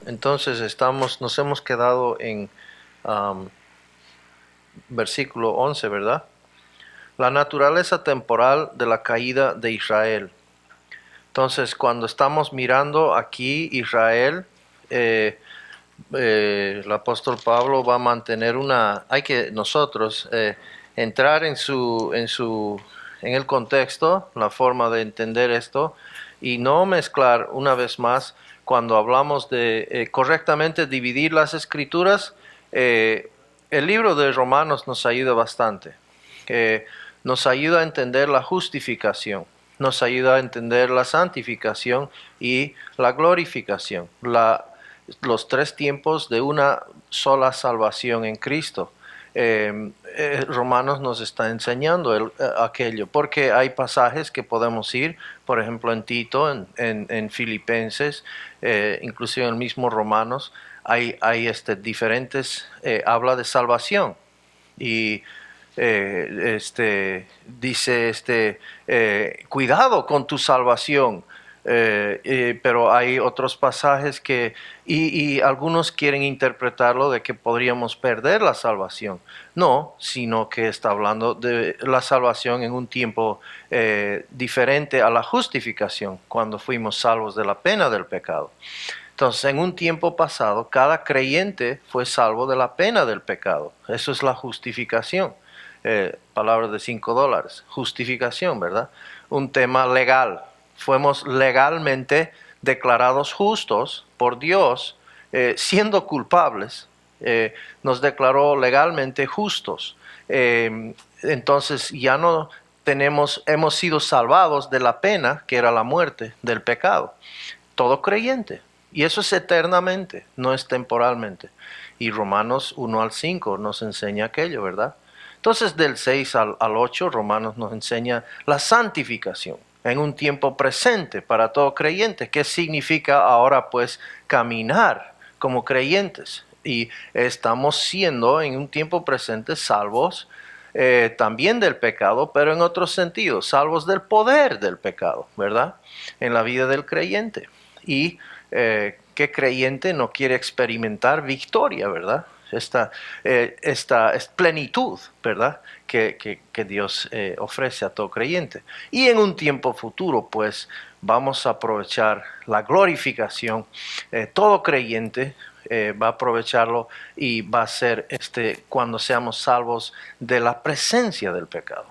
Entonces nos hemos quedado en versículo 11, ¿verdad? La naturaleza temporal de la caída de Israel. Entonces, cuando estamos mirando aquí Israel, el apóstol Pablo va a mantener hay que nosotros entrar en el contexto, la forma de entender esto, y no mezclar una vez más cuando hablamos de correctamente dividir las escrituras. El libro de Romanos nos ayuda bastante. Nos ayuda a entender la justificación, nos ayuda a entender la santificación y la glorificación, los tres tiempos de una sola salvación en Cristo. Romanos nos está enseñando aquello, porque hay pasajes que podemos ir, por ejemplo en Tito, en Filipenses, inclusive en el mismo Romanos, hay diferentes, habla de salvación. Y dice cuidado con tu salvación. Pero hay otros pasajes y algunos quieren interpretarlo de que podríamos perder la salvación. No, sino que está hablando de la salvación en un tiempo diferente a la justificación, cuando fuimos salvos de la pena del pecado. Entonces, en un tiempo pasado, cada creyente fue salvo de la pena del pecado. Eso es la justificación. Palabra de $5. Justificación, ¿verdad? Un tema legal. Fuimos legalmente declarados justos por Dios, siendo culpables. Nos declaró legalmente justos. Entonces, ya no hemos sido salvados de la pena, que era la muerte del pecado. Todo creyente. Y eso es eternamente, no es temporalmente. Y Romanos 1 al 5 nos enseña aquello, ¿verdad? Entonces del 6 al 8 Romanos nos enseña la santificación en un tiempo presente para todo creyente. ¿Qué significa ahora pues caminar como creyentes? Y estamos siendo en un tiempo presente salvos también del pecado, pero en otro sentido, salvos del poder del pecado, ¿verdad? En la vida del creyente. Y ¿qué creyente no quiere experimentar victoria, verdad? Esta plenitud, ¿verdad? Que Dios ofrece a todo creyente. Y en un tiempo futuro, pues, vamos a aprovechar la glorificación. Todo creyente va a aprovecharlo y va a ser cuando seamos salvos de la presencia del pecado.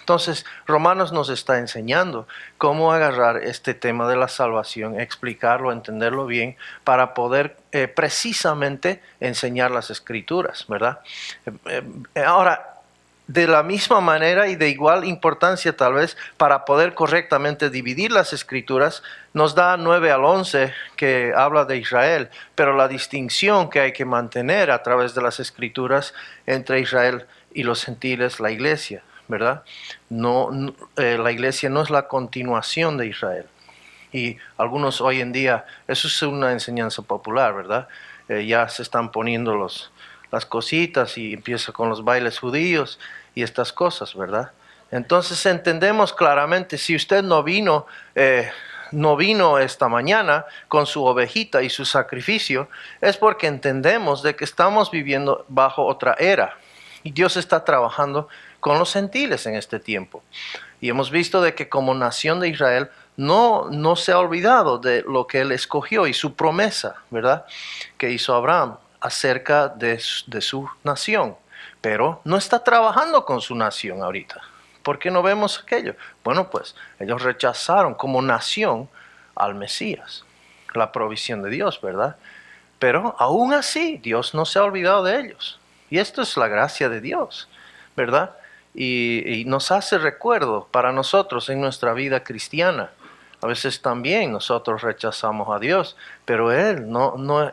Entonces, Romanos nos está enseñando cómo agarrar este tema de la salvación, explicarlo, entenderlo bien, para poder precisamente enseñar las escrituras, ¿verdad? Ahora, de la misma manera y de igual importancia tal vez, para poder correctamente dividir las escrituras, nos da 9 al 11 que habla de Israel, pero la distinción que hay que mantener a través de las escrituras entre Israel y los gentiles, la iglesia, ¿verdad? La iglesia no es la continuación de Israel. Y algunos hoy en día, eso es una enseñanza popular, ¿verdad? Ya se están poniendo las cositas y empieza con los bailes judíos y estas cosas, ¿verdad? Entonces entendemos claramente, si usted no vino esta mañana con su ovejita y su sacrificio, es porque entendemos de que estamos viviendo bajo otra era. Y Dios está trabajando con los gentiles en este tiempo. Y hemos visto de que como nación de Israel no se ha olvidado de lo que Él escogió y su promesa, ¿verdad? Que hizo Abraham acerca de su nación. Pero no está trabajando con su nación ahorita. ¿Por qué no vemos aquello? Bueno, pues ellos rechazaron como nación al Mesías, la provisión de Dios, ¿verdad? Pero aún así Dios no se ha olvidado de ellos. Y esto es la gracia de Dios, ¿verdad? Y nos hace recuerdo para nosotros en nuestra vida cristiana. A veces también nosotros rechazamos a Dios, pero Él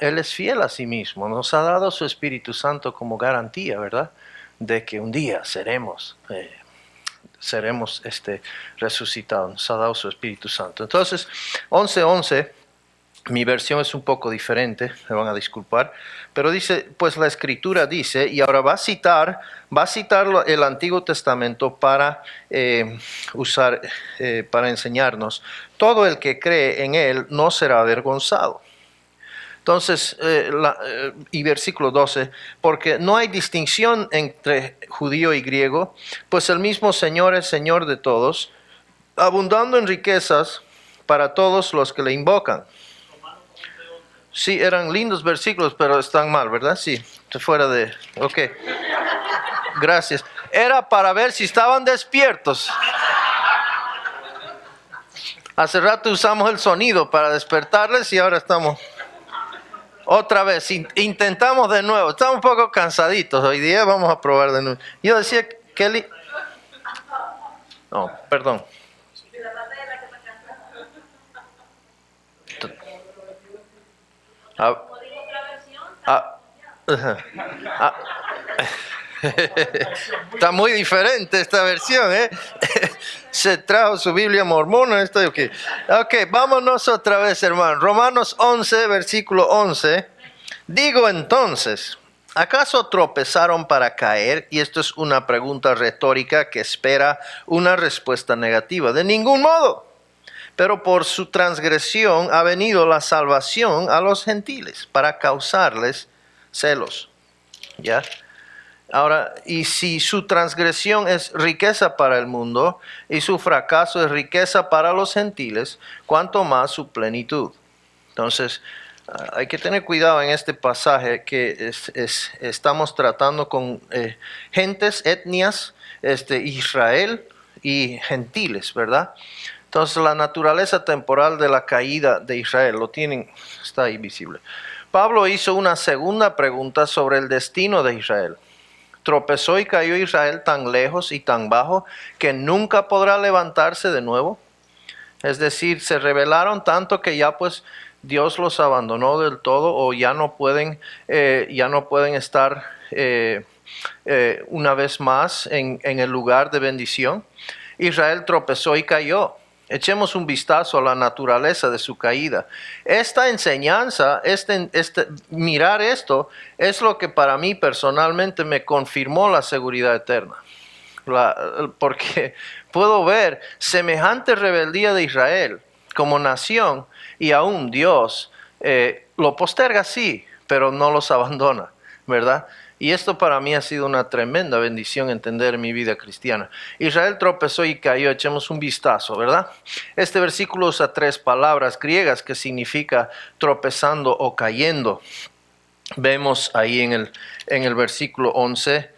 Él es fiel a sí mismo. Nos ha dado su Espíritu Santo como garantía, ¿verdad? De que un día seremos resucitados. Nos ha dado su Espíritu Santo. Entonces, 11:11 Mi versión es un poco diferente, me van a disculpar, pero dice, pues la Escritura dice, y ahora va a citar el Antiguo Testamento para para enseñarnos, todo el que cree en él no será avergonzado. Entonces, y versículo 12, porque no hay distinción entre judío y griego, pues el mismo Señor es Señor de todos, abundando en riquezas para todos los que le invocan. Sí, eran lindos versículos, pero están mal, ¿verdad? Sí, fuera de... Ok, gracias. Era para ver si estaban despiertos. Hace rato usamos el sonido para despertarles y ahora estamos... Otra vez, intentamos de nuevo. Estamos un poco cansaditos hoy día, vamos a probar de nuevo. Yo decía, Kelly... No, perdón. Ah, ah, ah. Está muy diferente esta versión, ¿eh? Se trajo su Biblia mormona. Ok, vámonos otra vez, hermano. Romanos 11, versículo 11. Digo entonces, ¿acaso tropezaron para caer? Y esto es una pregunta retórica que espera una respuesta negativa. De ningún modo. Pero por su transgresión ha venido la salvación a los gentiles para causarles celos. ¿Ya? Ahora, y si su transgresión es riqueza para el mundo y su fracaso es riqueza para los gentiles, ¿cuánto más su plenitud? Entonces, hay que tener cuidado en este pasaje que estamos tratando con gentes, etnias, Israel y gentiles, ¿verdad? Entonces, la naturaleza temporal de la caída de Israel, está ahí visible. Pablo hizo una segunda pregunta sobre el destino de Israel. ¿Tropezó y cayó Israel tan lejos y tan bajo que nunca podrá levantarse de nuevo? Es decir, se rebelaron tanto que ya pues Dios los abandonó del todo o ya no pueden estar una vez más en el lugar de bendición. Israel tropezó y cayó. Echemos un vistazo a la naturaleza de su caída. Esta enseñanza, mirar esto, es lo que para mí personalmente me confirmó la seguridad eterna. Porque puedo ver semejante rebeldía de Israel como nación y aún Dios lo posterga sí, pero no los abandona, ¿verdad? Y esto para mí ha sido una tremenda bendición entender mi vida cristiana. Israel tropezó y cayó, echemos un vistazo, ¿verdad? Este versículo usa 3 palabras griegas que significa tropezando o cayendo. Vemos ahí en el versículo 11,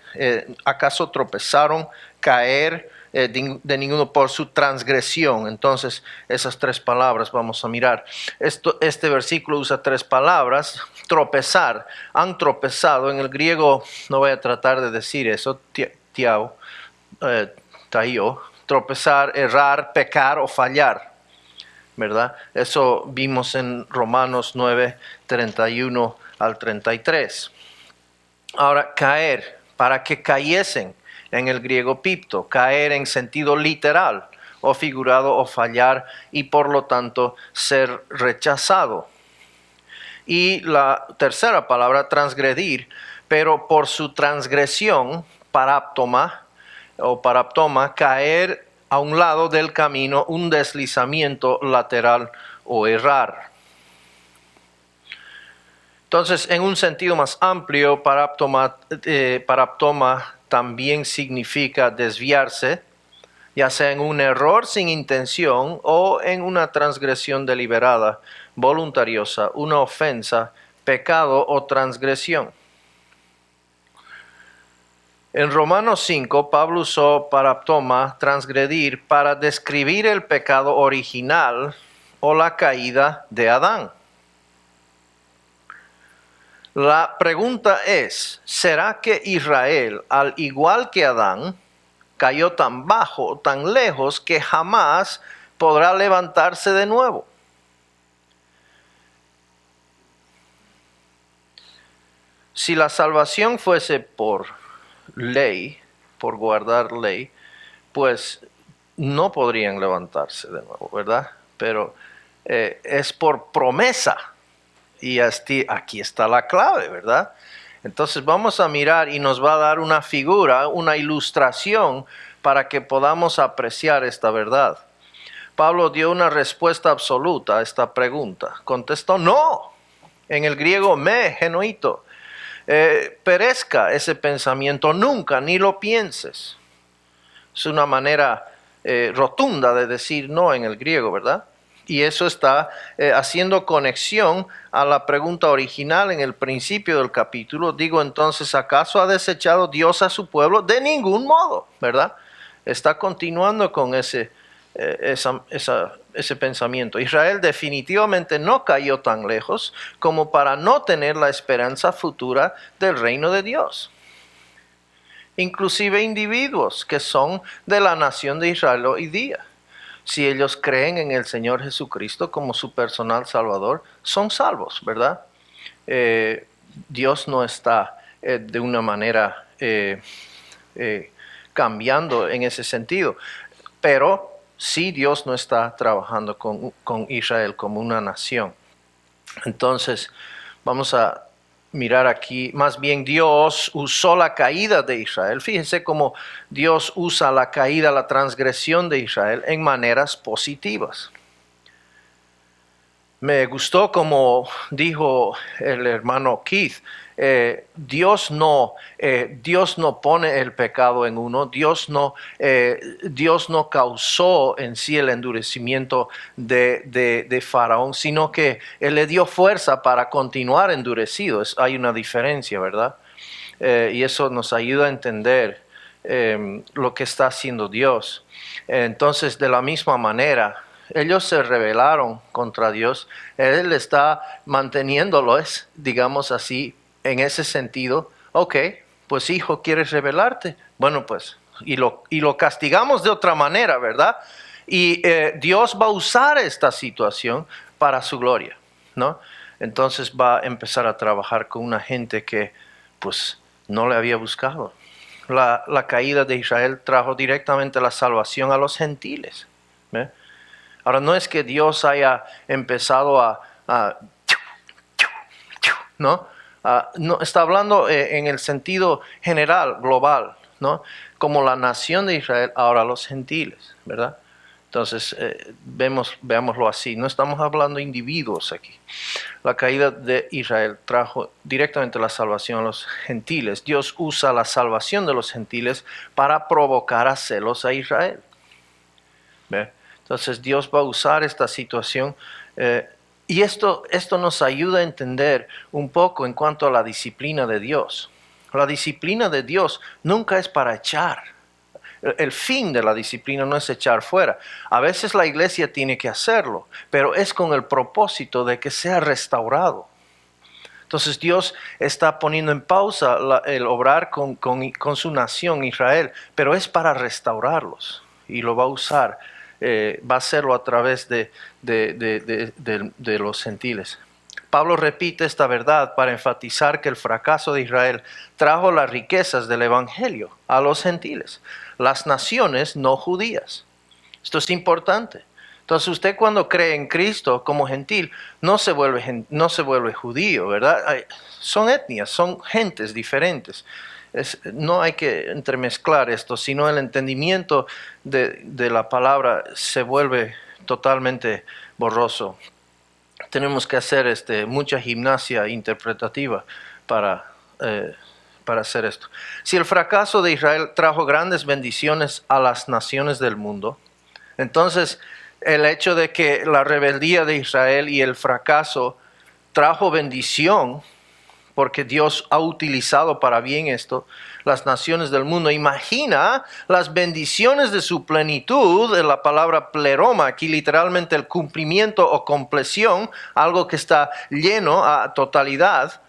¿acaso tropezaron, caer de ninguno por su transgresión? Entonces, esas 3 palabras vamos a mirar. Este versículo usa 3 palabras. Tropezar, han tropezado. En el griego, no voy a tratar de decir eso, taio, tropezar, errar, pecar o fallar, ¿verdad? Eso vimos en Romanos 9, 31 al 33. Ahora, caer, para que cayesen, en el griego pipto, caer en sentido literal o figurado o fallar y por lo tanto ser rechazado. Y la tercera palabra, transgredir, pero por su transgresión, paraptoma, caer a un lado del camino, un deslizamiento lateral o errar. Entonces, en un sentido más amplio, paraptoma también significa desviarse, ya sea en un error sin intención o en una transgresión deliberada, voluntariosa, una ofensa, pecado o transgresión. En Romanos 5, Pablo usó paraptoma, transgredir, para describir el pecado original o la caída de Adán. La pregunta es, ¿será que Israel, al igual que Adán, cayó tan bajo, tan lejos, que jamás podrá levantarse de nuevo? Si la salvación fuese por ley, por guardar ley, pues no podrían levantarse de nuevo, ¿verdad? Pero es por promesa. Y aquí está la clave, ¿verdad? Entonces vamos a mirar y nos va a dar una figura, una ilustración para que podamos apreciar esta verdad. Pablo dio una respuesta absoluta a esta pregunta. Contestó no. En el griego me, genoito. Perezca ese pensamiento nunca, ni lo pienses. Es una manera rotunda de decir no en el griego, ¿verdad? Y eso está haciendo conexión a la pregunta original en el principio del capítulo. Digo entonces, ¿acaso ha desechado Dios a su pueblo? De ningún modo, ¿verdad? Está continuando con ese pensamiento. Israel definitivamente no cayó tan lejos como para no tener la esperanza futura del reino de Dios. Inclusive individuos que son de la nación de Israel hoy día, si ellos creen en el Señor Jesucristo como su personal Salvador, son salvos, ¿verdad? Dios no está de una manera cambiando en ese sentido, pero sí Dios no está trabajando con Israel como una nación. Entonces, vamos a mirar aquí, más bien Dios usó la caída de Israel. Fíjense cómo Dios usa la caída, la transgresión de Israel en maneras positivas. Me gustó como dijo el hermano Keith, Dios no pone el pecado en uno, Dios no causó en sí el endurecimiento de Faraón, sino que Él le dio fuerza para continuar endurecido. Hay una diferencia, ¿verdad? Y eso nos ayuda a entender lo que está haciendo Dios. Entonces, de la misma manera, ellos se rebelaron contra Dios. Él está manteniéndolos, digamos así, en ese sentido. Ok, pues hijo, ¿quieres rebelarte? Bueno, pues, y lo castigamos de otra manera, ¿verdad? Y Dios va a usar esta situación para su gloria, ¿no? Entonces va a empezar a trabajar con una gente que, pues, no le había buscado. La caída de Israel trajo directamente la salvación a los gentiles, ¿eh? Ahora, no es que Dios haya empezado ¿no? No, está hablando en el sentido general, global, ¿no? Como la nación de Israel, ahora los gentiles, ¿verdad? Entonces, veámoslo así. No estamos hablando de individuos aquí. La caída de Israel trajo directamente la salvación a los gentiles. Dios usa la salvación de los gentiles para provocar a celos a Israel. ¿Ve? Entonces Dios va a usar esta situación y esto nos ayuda a entender un poco en cuanto a la disciplina de Dios. La disciplina de Dios nunca es para echar. El fin de la disciplina no es echar fuera. A veces la iglesia tiene que hacerlo, pero es con el propósito de que sea restaurado. Entonces Dios está poniendo en pausa el obrar con su nación Israel, pero es para restaurarlos y lo va a usar. Va a hacerlo a través de los gentiles. Pablo repite esta verdad para enfatizar que el fracaso de Israel trajo las riquezas del evangelio a los gentiles, las naciones no judías. Esto es importante. Entonces usted cuando cree en Cristo como gentil no se vuelve judío, ¿verdad? Son etnias, son gentes diferentes. No hay que entremezclar esto, sino el entendimiento de la palabra se vuelve totalmente borroso. Tenemos que hacer mucha gimnasia interpretativa para hacer esto. Si el fracaso de Israel trajo grandes bendiciones a las naciones del mundo, entonces el hecho de que la rebeldía de Israel y el fracaso trajo bendición, porque Dios ha utilizado para bien esto, las naciones del mundo. Imagina las bendiciones de su plenitud, de la palabra pleroma, aquí literalmente el cumplimiento o compleción, algo que está lleno a totalidad,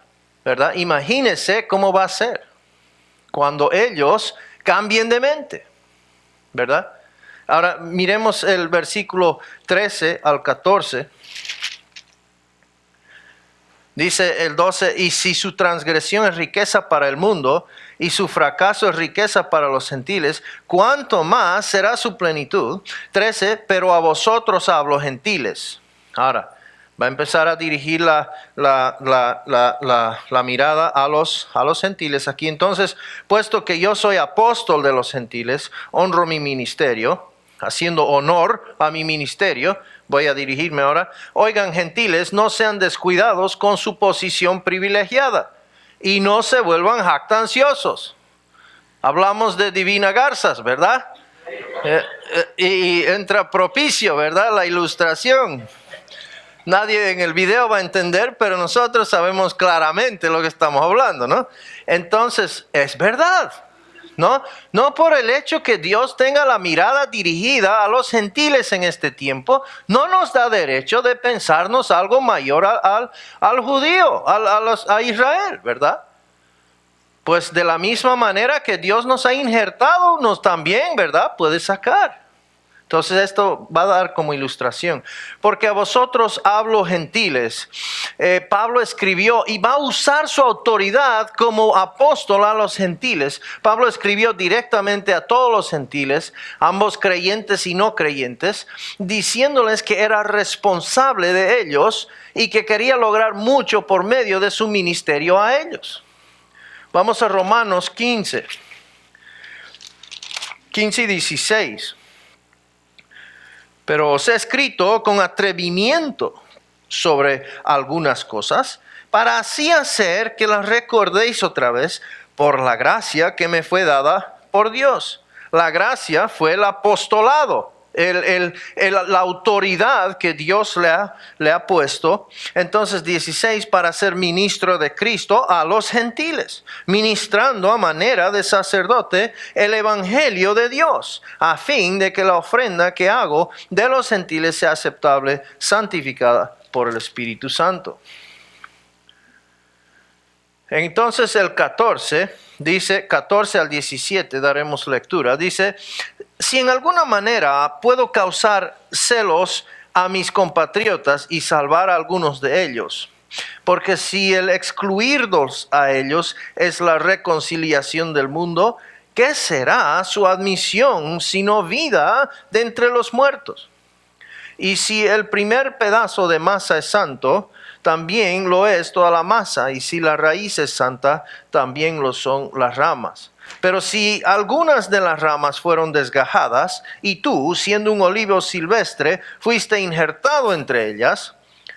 ¿verdad? Imagínese cómo va a ser cuando ellos cambien de mente, ¿verdad? Ahora miremos el versículo 13 al 14. Dice el 12, y si su transgresión es riqueza para el mundo y su fracaso es riqueza para los gentiles, ¿cuánto más será su plenitud? 13, pero a vosotros hablo, gentiles. Ahora, va a empezar a dirigir la mirada a los gentiles aquí. Entonces, puesto que yo soy apóstol de los gentiles, honro mi ministerio, haciendo honor a mi ministerio. Voy a dirigirme ahora. Oigan, gentiles, no sean descuidados con su posición privilegiada y no se vuelvan jactanciosos. Hablamos de Divina Garzas, ¿verdad? Y entra propicio, ¿verdad? La ilustración. Nadie en el video va a entender, pero nosotros sabemos claramente lo que estamos hablando, ¿no? Entonces, es verdad, ¿no? No por el hecho que Dios tenga la mirada dirigida a los gentiles en este tiempo, no nos da derecho de pensarnos algo mayor al judío, a Israel, ¿verdad? Pues de la misma manera que Dios nos ha injertado, nos también, ¿verdad? Puede sacar. Entonces esto va a dar como ilustración. Porque a vosotros hablo gentiles. Pablo escribió y va a usar su autoridad como apóstol a los gentiles. Pablo escribió directamente a todos los gentiles, ambos creyentes y no creyentes, diciéndoles que era responsable de ellos y que quería lograr mucho por medio de su ministerio a ellos. Vamos a Romanos 15 y 16. Pero os he escrito con atrevimiento sobre algunas cosas, para así hacer que las recordéis otra vez por la gracia que me fue dada por Dios. La gracia fue el apostolado, la autoridad que Dios le ha puesto. Entonces 16, para ser ministro de Cristo a los gentiles, ministrando a manera de sacerdote el evangelio de Dios, a fin de que la ofrenda que hago de los gentiles sea aceptable, santificada por el Espíritu Santo. Entonces el 14, dice 14 al 17, daremos lectura, dice: si en alguna manera puedo causar celos a mis compatriotas y salvar a algunos de ellos, porque si el excluirlos a ellos es la reconciliación del mundo, ¿qué será su admisión sino vida de entre los muertos? Y si el primer pedazo de masa es santo, también lo es toda la masa, y si la raíz es santa, también lo son las ramas. Pero si algunas de las ramas fueron desgajadas, y tú, siendo un olivo silvestre, fuiste injertado entre ellas,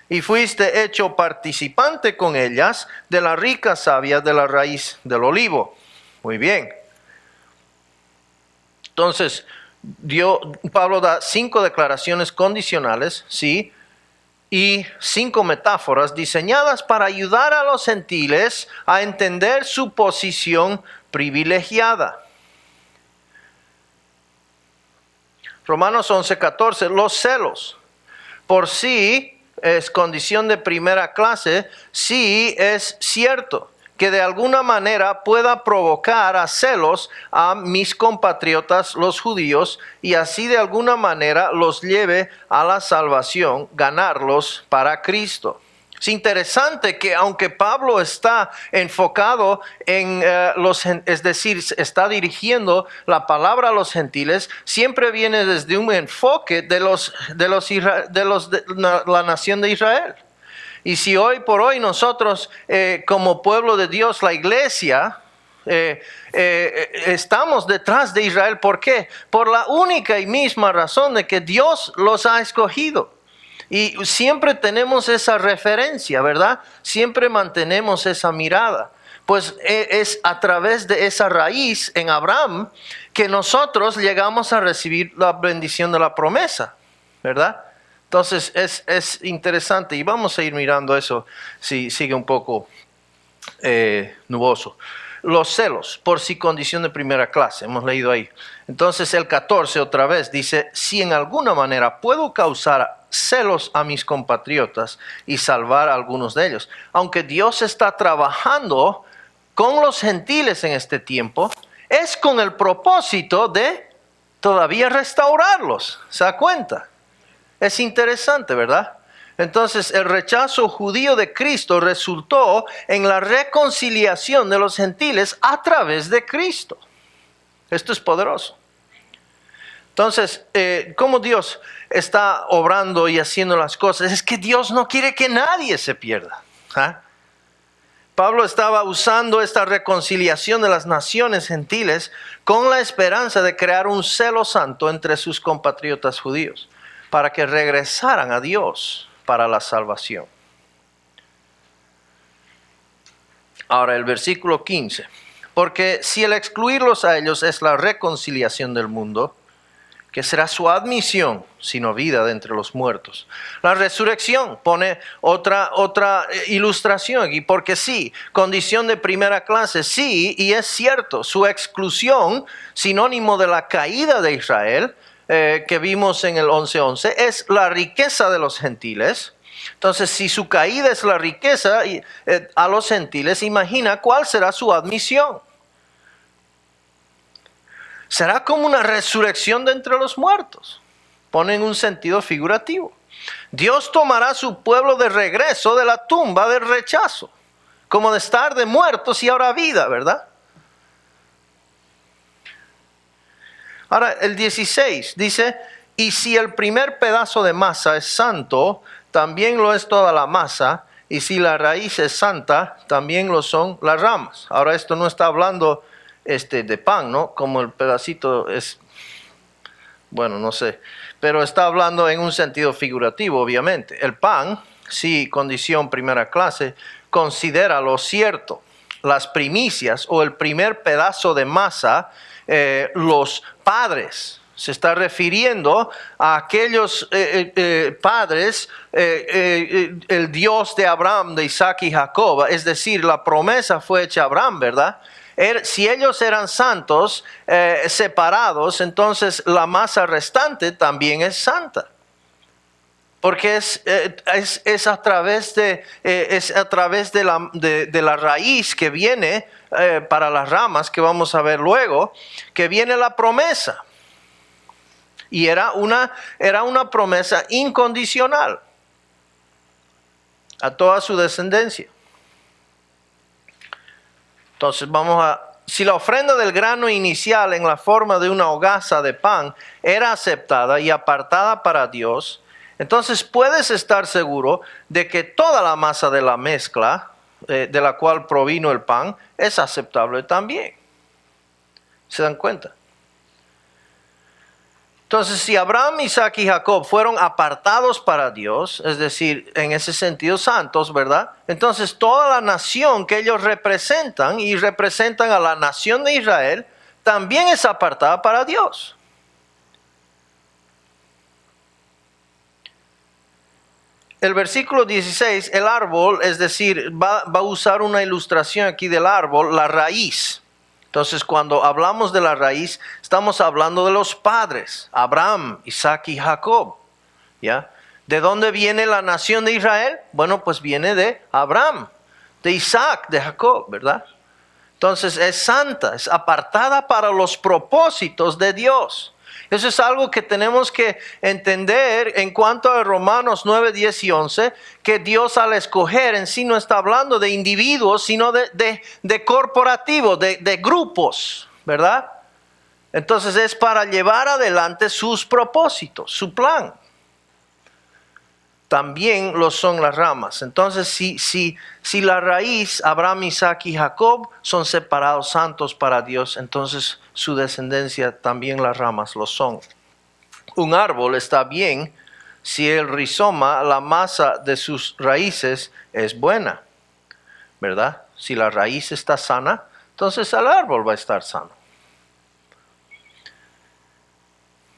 y fuiste hecho participante con ellas de la rica savia de la raíz del olivo. Muy bien. Entonces, Pablo da 5 declaraciones condicionales, ¿sí? Y 5 metáforas diseñadas para ayudar a los gentiles a entender su posición privilegiada. Romanos 11:14, los celos. Por sí es condición de primera clase, sí es cierto que de alguna manera pueda provocar a celos a mis compatriotas los judíos y así de alguna manera los lleve a la salvación, ganarlos para Cristo. Es interesante que aunque Pablo está enfocado en es decir, está dirigiendo la palabra a los gentiles, siempre viene desde un enfoque de la nación de Israel. Y si hoy por hoy nosotros como pueblo de Dios, la iglesia, estamos detrás de Israel, ¿por qué? Por la única y misma razón de que Dios los ha escogido. Y siempre tenemos esa referencia, ¿verdad? Siempre mantenemos esa mirada. Pues es a través de esa raíz en Abraham que nosotros llegamos a recibir la bendición de la promesa, ¿verdad? Entonces es interesante y vamos a ir mirando eso si sigue un poco nuboso. Los celos, por sí condición de primera clase, hemos leído ahí. Entonces el 14 otra vez dice: si en alguna manera puedo causar celos a mis compatriotas y salvar a algunos de ellos. Aunque Dios está trabajando con los gentiles en este tiempo, es con el propósito de todavía restaurarlos. ¿Se da cuenta? Es interesante, ¿verdad? Entonces, el rechazo judío de Cristo resultó en la reconciliación de los gentiles a través de Cristo. Esto es poderoso. Entonces, ¿cómo Dios está obrando y haciendo las cosas? Es que Dios no quiere que nadie se pierda. ¿Ah? Pablo estaba usando esta reconciliación de las naciones gentiles con la esperanza de crear un celo santo entre sus compatriotas judíos, para que regresaran a Dios para la salvación. Ahora el versículo 15. Porque si el excluirlos a ellos es la reconciliación del mundo, que será su admisión, sino vida de entre los muertos. La resurrección pone otra ilustración aquí, porque sí, condición de primera clase, sí, y es cierto, su exclusión, sinónimo de la caída de Israel, que vimos en el 11:11, es la riqueza de los gentiles. Entonces, si su caída es la riqueza a los gentiles, imagina cuál será su admisión. Será como una resurrección de entre los muertos. Pone en un sentido figurativo. Dios tomará a su pueblo de regreso de la tumba del rechazo, como de estar de muertos y ahora vida, ¿verdad? Ahora el 16 dice, y si el primer pedazo de masa es santo, también lo es toda la masa, y si la raíz es santa, también lo son las ramas. Ahora esto no está hablando de pan, ¿no? Como el pedacito es, bueno, no sé, pero está hablando en un sentido figurativo, obviamente. El pan, sí, condición primera clase, considera lo cierto, las primicias o el primer pedazo de masa, los padres. Se está refiriendo a aquellos padres, el Dios de Abraham, de Isaac y Jacob. Es decir, la promesa fue hecha a Abraham, ¿verdad? Si ellos eran santos, separados, entonces la masa restante también es santa. Porque es a través de la raíz que viene para las ramas, que vamos a ver luego, que viene la promesa. Y era una promesa incondicional a toda su descendencia. Entonces si la ofrenda del grano inicial en la forma de una hogaza de pan era aceptada y apartada para Dios, entonces puedes estar seguro de que toda la masa de la mezcla de la cual provino el pan es aceptable también. ¿Se dan cuenta? Entonces, si Abraham, Isaac y Jacob fueron apartados para Dios, es decir, en ese sentido santos, ¿verdad? Entonces, toda la nación que ellos representan y representan a la nación de Israel, también es apartada para Dios. El versículo 16, el árbol, es decir, va a usar una ilustración aquí del árbol, la raíz. Entonces, cuando hablamos de la raíz, estamos hablando de los padres, Abraham, Isaac y Jacob. ¿Ya? ¿De dónde viene la nación de Israel? Bueno, pues viene de Abraham, de Isaac, de Jacob, ¿verdad? Entonces es santa, es apartada para los propósitos de Dios. Eso es algo que tenemos que entender en cuanto a Romanos 9, 10 y 11, que Dios al escoger en sí no está hablando de individuos, sino de corporativos, de grupos, ¿verdad? Entonces es para llevar adelante sus propósitos, su plan. También lo son las ramas. Entonces, si la raíz, Abraham, Isaac y Jacob, son separados santos para Dios, entonces su descendencia, también las ramas lo son. Un árbol está bien si el rizoma, la masa de sus raíces, es buena, ¿verdad? Si la raíz está sana, entonces el árbol va a estar sano.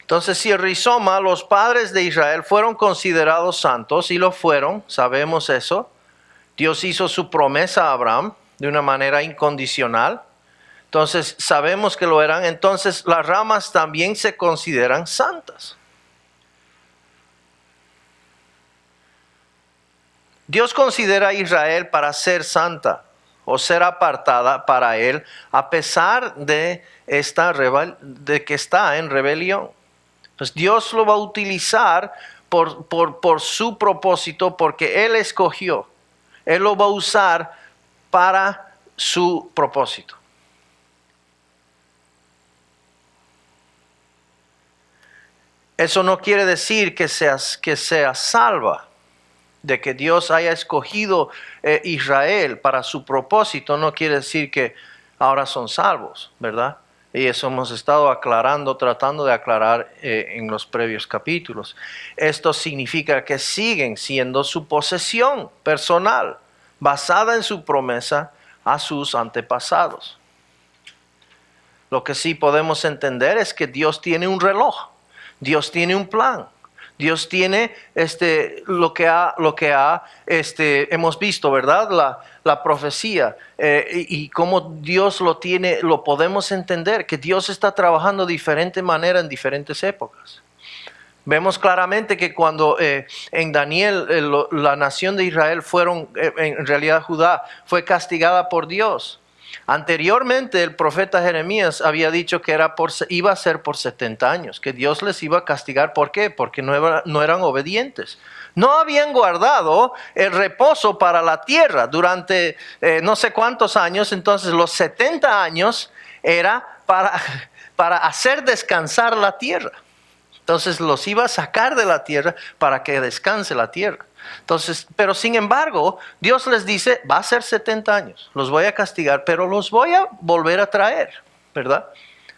Entonces, si el rizoma, los padres de Israel fueron considerados santos, y lo fueron, sabemos eso. Dios hizo su promesa a Abraham de una manera incondicional. Entonces, sabemos que lo eran. Entonces, las ramas también se consideran santas. Dios considera a Israel para ser santa o ser apartada para Él, a pesar de que está en rebelión. Pues Dios lo va a utilizar por su propósito, porque Él escogió. Él lo va a usar para su propósito. Eso no quiere decir que sea salva. De que Dios haya escogido Israel para su propósito, no quiere decir que ahora son salvos, ¿verdad? Y eso hemos estado aclarando, tratando de aclarar en los previos capítulos. Esto significa que siguen siendo su posesión personal, basada en su promesa a sus antepasados. Lo que sí podemos entender es que Dios tiene un reloj, Dios tiene un plan. Dios tiene lo que hemos visto, ¿verdad? La profecía y cómo Dios lo tiene, lo podemos entender, que Dios está trabajando de diferente manera en diferentes épocas. Vemos claramente que cuando en Daniel la nación de Israel en realidad Judá, fue castigada por Dios. Anteriormente el profeta Jeremías había dicho que iba a ser por 70 años, que Dios les iba a castigar. ¿Por qué? Porque no eran obedientes. No habían guardado el reposo para la tierra durante no sé cuántos años. Entonces los 70 años era para hacer descansar la tierra. Entonces los iba a sacar de la tierra para que descanse la tierra. Entonces, pero sin embargo, Dios les dice, va a ser 70 años, los voy a castigar, pero los voy a volver a traer, ¿verdad?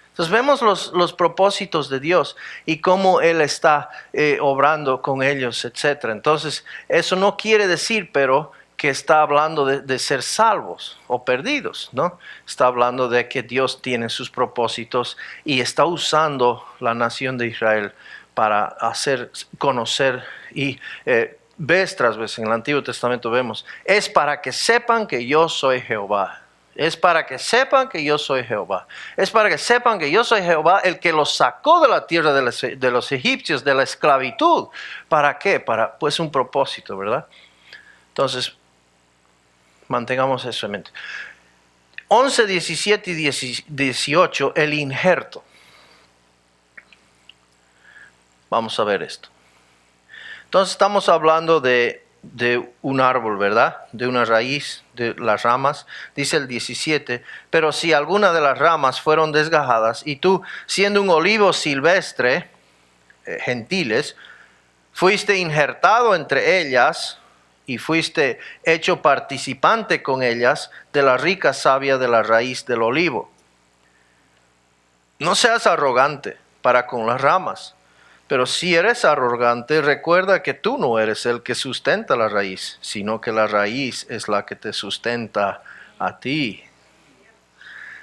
Entonces vemos los propósitos de Dios y cómo Él está obrando con ellos, etc. Entonces, eso no quiere decir, pero que está hablando de ser salvos o perdidos, ¿no? Está hablando de que Dios tiene sus propósitos y está usando la nación de Israel para hacer conocer y vez tras vez en el Antiguo Testamento vemos, es para que sepan que yo soy Jehová. Es para que sepan que yo soy Jehová. Es para que sepan que yo soy Jehová, el que los sacó de la tierra de los egipcios, de la esclavitud. ¿Para qué? Para pues un propósito, ¿verdad? Entonces, mantengamos eso en mente. 11, 17 y 18, el injerto. Vamos a ver esto. Entonces estamos hablando de un árbol, ¿verdad? De una raíz, de las ramas. Dice el 17, pero si alguna de las ramas fueron desgajadas y tú, siendo un olivo silvestre, gentiles, fuiste injertado entre ellas y fuiste hecho participante con ellas de la rica savia de la raíz del olivo. No seas arrogante para con las ramas. Pero si eres arrogante, recuerda que tú no eres el que sustenta la raíz, sino que la raíz es la que te sustenta a ti.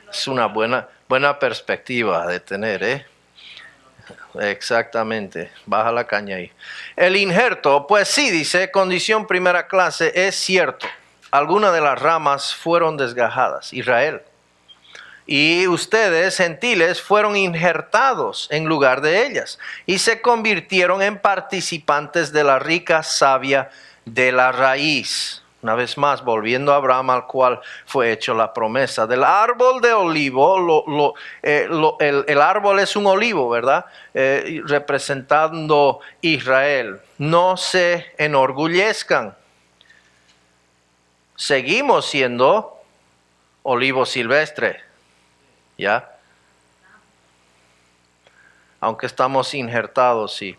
Es una buena perspectiva de tener, ¿eh? Exactamente, baja la caña ahí. El injerto, pues sí, dice, condición primera clase, es cierto. Algunas de las ramas fueron desgajadas, Israel. Y ustedes, gentiles, fueron injertados en lugar de ellas y se convirtieron en participantes de la rica savia de la raíz. Una vez más, volviendo a Abraham, al cual fue hecho la promesa. Del árbol de olivo, el árbol es un olivo, ¿verdad? Representando Israel. No se enorgullezcan. Seguimos siendo olivo silvestre. ¿Ya? Aunque estamos injertados, sí.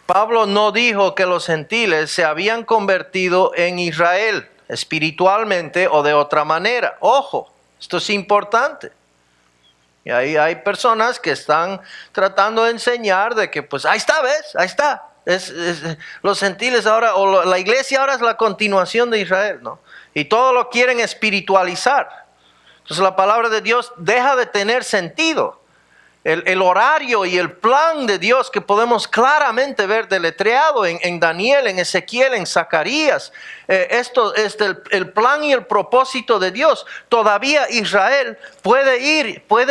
Pablo no dijo que los gentiles se habían convertido en Israel espiritualmente o de otra manera. Ojo, esto es importante. Y ahí hay personas que están tratando de enseñar de que pues ahí está, ¿ves? Ahí está. Los gentiles ahora, o la iglesia ahora es la continuación de Israel, ¿no? Y todo lo quieren espiritualizar. Entonces la palabra de Dios deja de tener sentido. El horario y el plan de Dios que podemos claramente ver deletreado en Daniel, en Ezequiel, en Zacarías. Esto es el plan y el propósito de Dios. Todavía Israel puede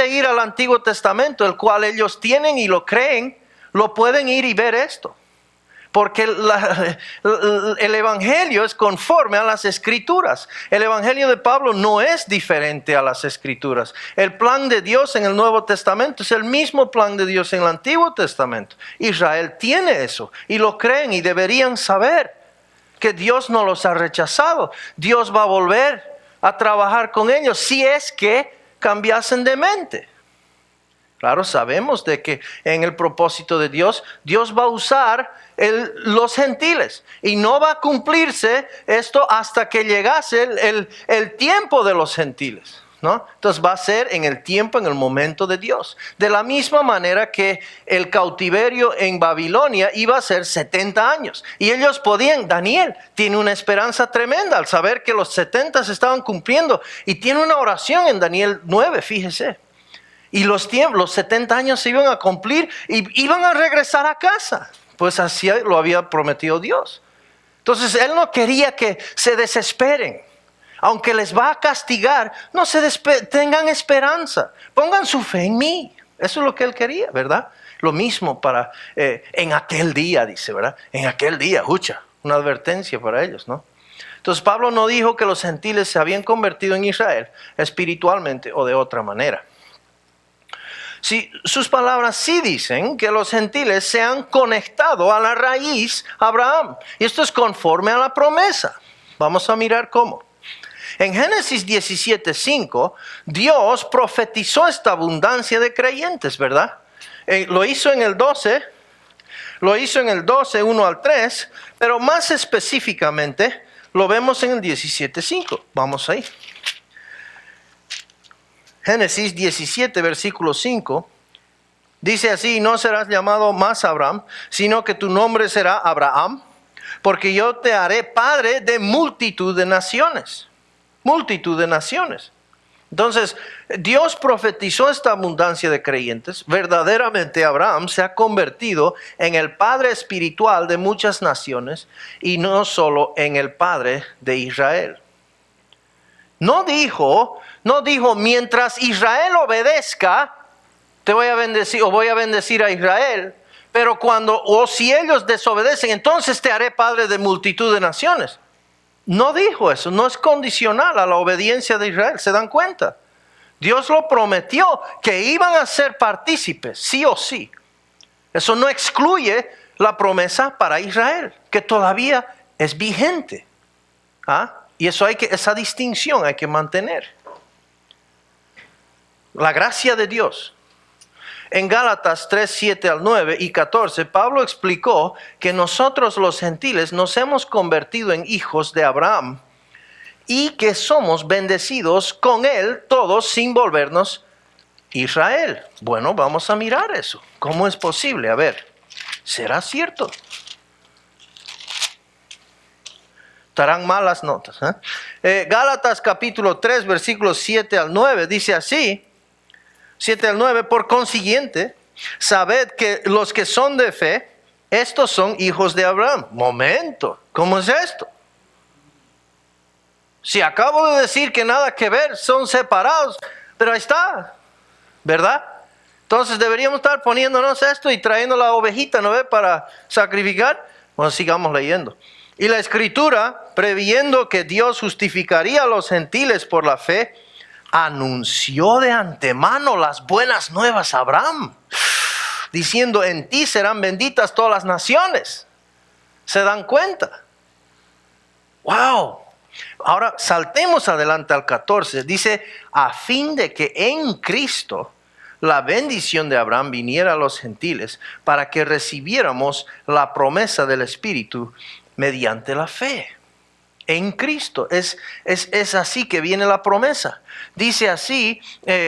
ir al Antiguo Testamento, el cual ellos tienen y lo creen, lo pueden ir y ver esto. Porque el Evangelio es conforme a las Escrituras. El Evangelio de Pablo no es diferente a las Escrituras. El plan de Dios en el Nuevo Testamento es el mismo plan de Dios en el Antiguo Testamento. Israel tiene eso y lo creen y deberían saber que Dios no los ha rechazado. Dios va a volver a trabajar con ellos si es que cambiasen de mente. Claro, sabemos de que en el propósito de Dios, Dios va a usar los gentiles. Y no va a cumplirse esto hasta que llegase el tiempo de los gentiles, ¿no? Entonces va a ser en el tiempo, en el momento de Dios. De la misma manera que el cautiverio en Babilonia iba a ser 70 años. Y ellos podían, Daniel tiene una esperanza tremenda al saber que los 70 se estaban cumpliendo. Y tiene una oración en Daniel 9, fíjese. Y los 70 años se iban a cumplir y iban a regresar a casa. Pues así lo había prometido Dios. Entonces él no quería que se desesperen. Aunque les va a castigar, no tengan esperanza. Pongan su fe en mí. Eso es lo que él quería, ¿verdad? Lo mismo para en aquel día, dice, ¿verdad? En aquel día, escucha, una advertencia para ellos, ¿no? Entonces Pablo no dijo que los gentiles se habían convertido en Israel espiritualmente o de otra manera. Sí, sus palabras sí dicen que los gentiles se han conectado a la raíz Abraham. Y esto es conforme a la promesa. Vamos a mirar cómo. En Génesis 17:5, Dios profetizó esta abundancia de creyentes, ¿verdad? Lo hizo en el 12, 1 al 3, pero más específicamente lo vemos en el 17:5. Vamos ahí. Génesis 17, versículo 5, dice así: no serás llamado más Abraham, sino que tu nombre será Abraham, porque yo te haré padre de multitud de naciones. Multitud de naciones. Entonces, Dios profetizó esta abundancia de creyentes. Verdaderamente Abraham se ha convertido en el padre espiritual de muchas naciones y no solo en el padre de Israel. No dijo, mientras Israel obedezca, te voy a bendecir o voy a bendecir a Israel, pero si ellos desobedecen, entonces te haré padre de multitud de naciones. No dijo eso, no es condicional a la obediencia de Israel, ¿se dan cuenta? Dios lo prometió que iban a ser partícipes, sí o sí. Eso no excluye la promesa para Israel, que todavía es vigente. Y esa distinción hay que mantener. La gracia de Dios. En Gálatas 3, 7 al 9 y 14, Pablo explicó que nosotros los gentiles nos hemos convertido en hijos de Abraham y que somos bendecidos con él todos sin volvernos Israel. Bueno, vamos a mirar eso. ¿Cómo es posible? A ver, ¿será cierto? Estarán malas notas. Gálatas capítulo 3, versículos 7 al 9, dice así: 7 al 9, por consiguiente, sabed que los que son de fe, estos son hijos de Abraham. Momento, ¿cómo es esto? Si acabo de decir que nada que ver, son separados, pero ahí está, ¿verdad? Entonces deberíamos estar poniéndonos esto y trayendo la ovejita, ¿no ve? Para sacrificar. Bueno, sigamos leyendo. Y la Escritura, previendo que Dios justificaría a los gentiles por la fe, anunció de antemano las buenas nuevas a Abraham, diciendo: en ti serán benditas todas las naciones. ¿Se dan cuenta? ¡Wow! Ahora saltemos adelante al 14. Dice: a fin de que en Cristo la bendición de Abraham viniera a los gentiles, para que recibiéramos la promesa del Espíritu mediante la fe. En Cristo es así que viene la promesa. Dice así,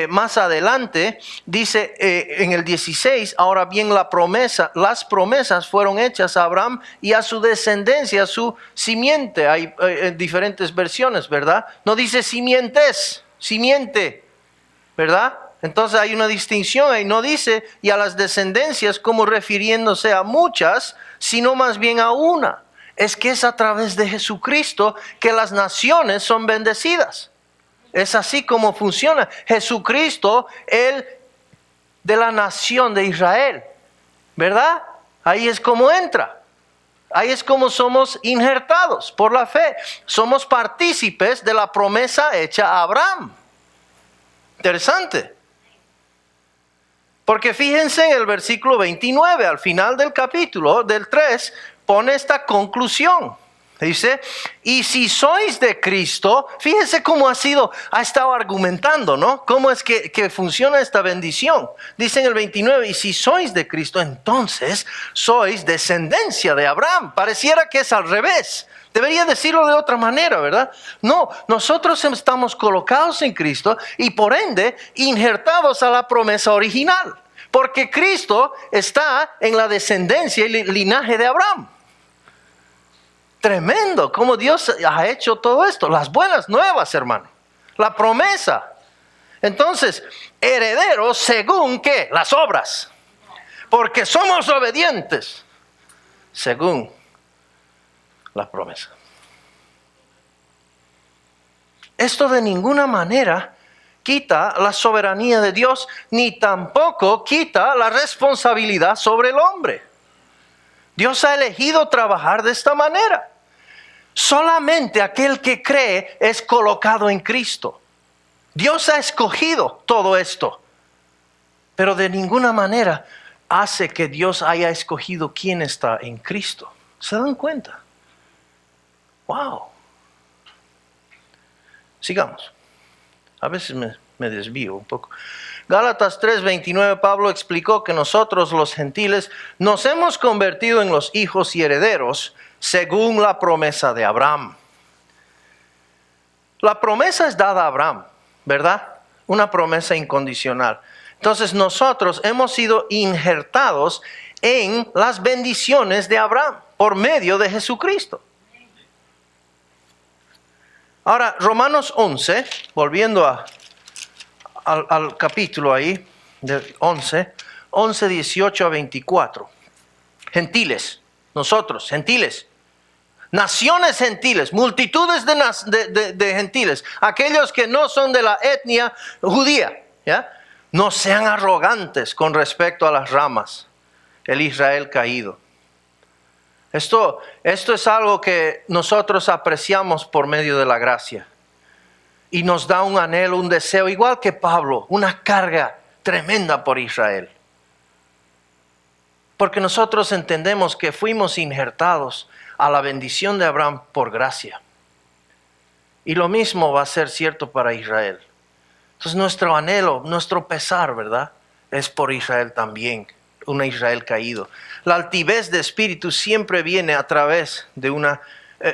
más adelante, dice en el 16, ahora bien las promesas fueron hechas a Abraham y a su descendencia, a su simiente. Hay diferentes versiones, ¿verdad? No dice simientes, simiente, ¿verdad? Entonces hay una distinción ahí, no dice y a las descendencias como refiriéndose a muchas, sino más bien a una. Es que es a través de Jesucristo que las naciones son bendecidas. Es así como funciona. Jesucristo, Él de la nación de Israel, ¿verdad? Ahí es como entra. Ahí es como somos injertados por la fe. Somos partícipes de la promesa hecha a Abraham. Interesante. Porque fíjense en el versículo 29, al final del capítulo del 3, pone esta conclusión. Dice, y si sois de Cristo, fíjese cómo ha estado argumentando, ¿no? Cómo es que funciona esta bendición. Dice en el 29, y si sois de Cristo, entonces sois descendencia de Abraham. Pareciera que es al revés. Debería decirlo de otra manera, ¿verdad? No, nosotros estamos colocados en Cristo y por ende injertados a la promesa original. Porque Cristo está en la descendencia y linaje de Abraham. Tremendo, cómo Dios ha hecho todo esto. Las buenas nuevas, hermano. La promesa. Entonces, herederos según ¿qué? Las obras. Porque somos obedientes. Según la promesa. Esto de ninguna manera quita la soberanía de Dios, ni tampoco quita la responsabilidad sobre el hombre. Dios ha elegido trabajar de esta manera. Solamente aquel que cree es colocado en Cristo. Dios ha escogido todo esto, pero de ninguna manera hace que Dios haya escogido quién está en Cristo. ¿Se dan cuenta? ¡Wow! Sigamos. A veces me desvío un poco. Gálatas 3:29, Pablo explicó que nosotros los gentiles nos hemos convertido en los hijos y herederos según la promesa de Abraham. La promesa es dada a Abraham, ¿verdad? Una promesa incondicional. Entonces nosotros hemos sido injertados en las bendiciones de Abraham por medio de Jesucristo. Ahora, Romanos 11, volviendo al capítulo ahí, de 11, 18 a 24. Gentiles, nosotros, gentiles. Naciones gentiles, multitudes de gentiles, aquellos que no son de la etnia judía, ¿ya? No sean arrogantes con respecto a las ramas, el Israel caído. Esto es algo que nosotros apreciamos por medio de la gracia. Y nos da un anhelo, un deseo, igual que Pablo, una carga tremenda por Israel. Porque nosotros entendemos que fuimos injertados a la bendición de Abraham por gracia. Y lo mismo va a ser cierto para Israel. Entonces nuestro anhelo, nuestro pesar, ¿verdad? Es por Israel también, un Israel caído. La altivez de espíritu siempre viene a través de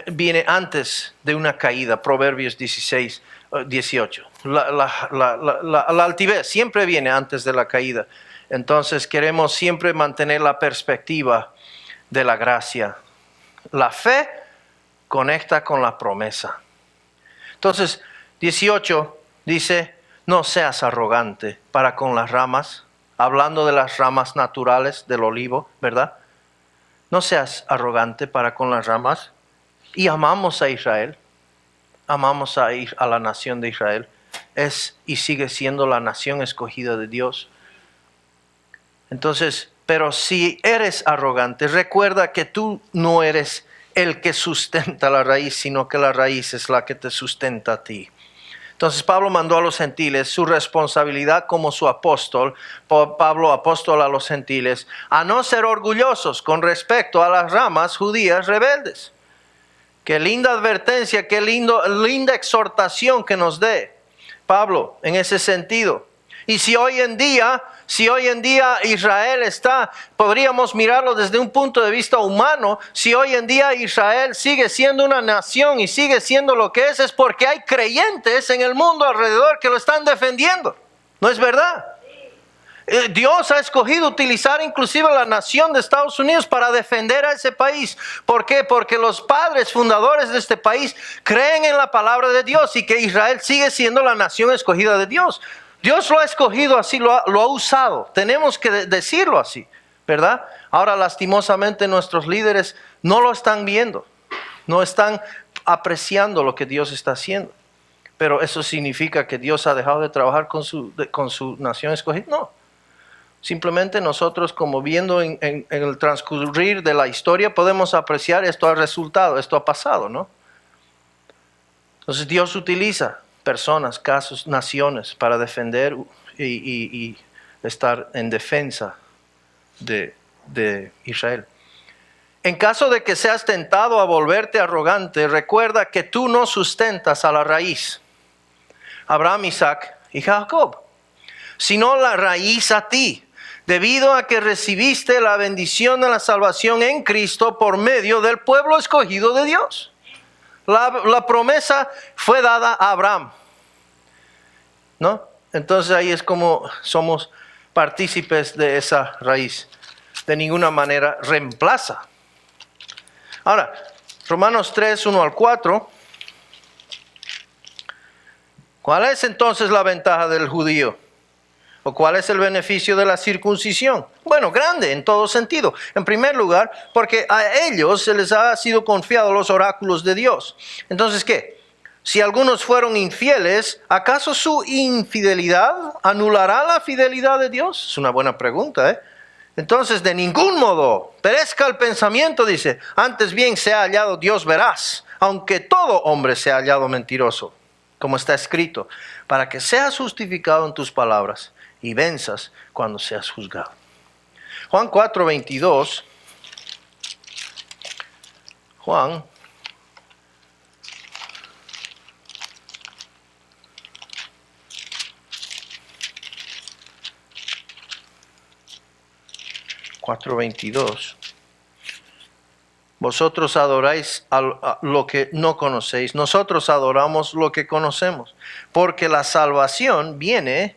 viene antes de una caída. Proverbios 16, 18. La altivez siempre viene antes de la caída. Entonces queremos siempre mantener la perspectiva de la gracia. La fe conecta con la promesa. Entonces, 18 dice, no seas arrogante para con las ramas, hablando de las ramas naturales del olivo, ¿verdad? No seas arrogante para con las ramas. Y amamos a Israel, amamos a la nación de Israel. Es y sigue siendo la nación escogida de Dios. Entonces, pero si eres arrogante, recuerda que tú no eres el que sustenta la raíz, sino que la raíz es la que te sustenta a ti. Entonces Pablo mandó a los gentiles su responsabilidad como su apóstol, Pablo apóstol a los gentiles, a no ser orgullosos con respecto a las ramas judías rebeldes. Qué linda advertencia, qué linda exhortación que nos dé Pablo en ese sentido. Y si hoy en día Israel podríamos mirarlo desde un punto de vista humano, si hoy en día Israel sigue siendo una nación y sigue siendo lo que es porque hay creyentes en el mundo alrededor que lo están defendiendo. ¿No es verdad? Dios ha escogido utilizar inclusive la nación de Estados Unidos para defender a ese país. ¿Por qué? Porque los padres fundadores de este país creen en la palabra de Dios y que Israel sigue siendo la nación escogida de Dios. Dios lo ha escogido así, lo ha usado. Tenemos que decirlo así, ¿verdad? Ahora, lastimosamente, nuestros líderes no lo están viendo. No están apreciando lo que Dios está haciendo. Pero eso significa que Dios ha dejado de trabajar con su nación escogida. No. Simplemente nosotros, como viendo en el transcurrir de la historia, podemos apreciar esto ha resultado, esto ha pasado, ¿no? Entonces Dios utiliza personas, casos, naciones para defender y estar en defensa de Israel. En caso de que seas tentado a volverte arrogante, recuerda que tú no sustentas a la raíz, Abraham, Isaac y Jacob, sino la raíz a ti, debido a que recibiste la bendición de la salvación en Cristo por medio del pueblo escogido de Dios. La promesa fue dada a Abraham, ¿no? Entonces ahí es como somos partícipes de esa raíz. De ninguna manera reemplaza. Ahora, Romanos 3, 1 al 4. ¿Cuál es entonces la ventaja del judío? ¿O cuál es el beneficio de la circuncisión? Bueno, grande en todo sentido. En primer lugar, porque a ellos se les ha sido confiado los oráculos de Dios. Entonces, ¿qué? Si algunos fueron infieles, ¿acaso su infidelidad anulará la fidelidad de Dios? Es una buena pregunta, ¿eh? Entonces, de ningún modo perezca el pensamiento, dice, antes bien sea hallado Dios veraz, aunque todo hombre sea hallado mentiroso, como está escrito, para que seas justificado en tus palabras y venzas cuando seas juzgado. Juan 4, 22. Juan 4:22. Vosotros adoráis a lo que no conocéis, nosotros adoramos lo que conocemos, porque la salvación viene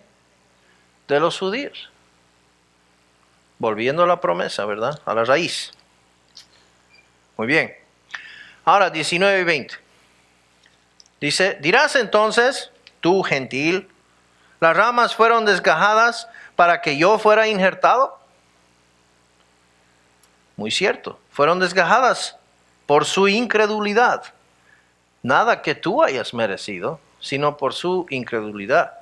de los judíos. Volviendo a la promesa, ¿verdad? A la raíz. Muy bien. Ahora 19 y 20. Dice, dirás entonces, tú gentil, las ramas fueron desgajadas para que yo fuera injertado. Muy cierto, fueron desgajadas por su incredulidad. Nada que tú hayas merecido, sino por su incredulidad.